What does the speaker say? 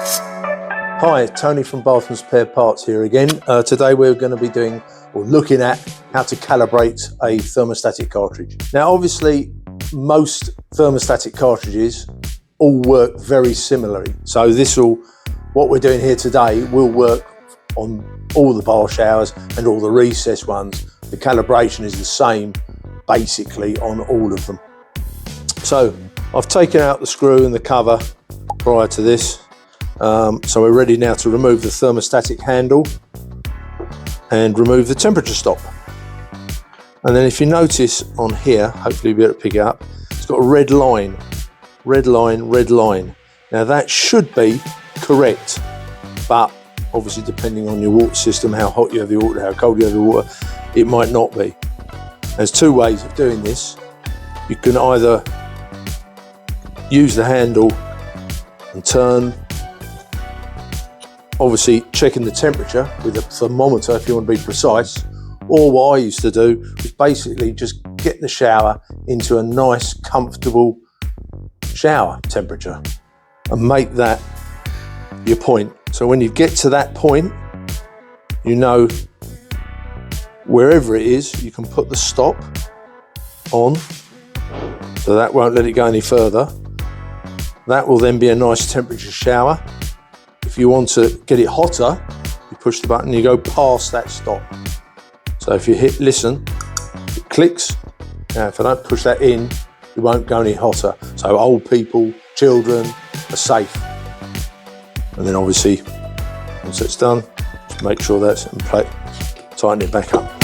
Hi, Tony from Bath & Spare Parts here again. Today we're going to be doing or looking at how to calibrate a thermostatic cartridge. Now obviously most thermostatic cartridges all work very similarly. So what we're doing here today will work on all the bar showers and all the recess ones. The calibration is the same basically on all of them. So I've taken out the screw and the cover prior to this. So we're ready now to remove the thermostatic handle and remove the temperature stop. And then if you notice on here, hopefully you'll be able to pick it up, it's got a red line, red line, red line. Now that should be correct, but obviously depending on your water system, how hot you have the water, how cold you have the water, it might not be. There's two ways of doing this. You can either use the handle and turn, obviously checking the temperature with a thermometer if you want to be precise, or what I used to do was basically just get the shower into a nice comfortable shower temperature and make that your point. So when you get to that point, you know wherever it is you can put the stop on, so that won't let it go any further. That will then be a nice temperature shower. If you want to get it hotter, you push the button, you go past that stop. So if you hit listen, it clicks. Now if I don't push that in, it won't go any hotter. So old people, children are safe. And then obviously, once it's done, just make sure that's in place, tighten it back up.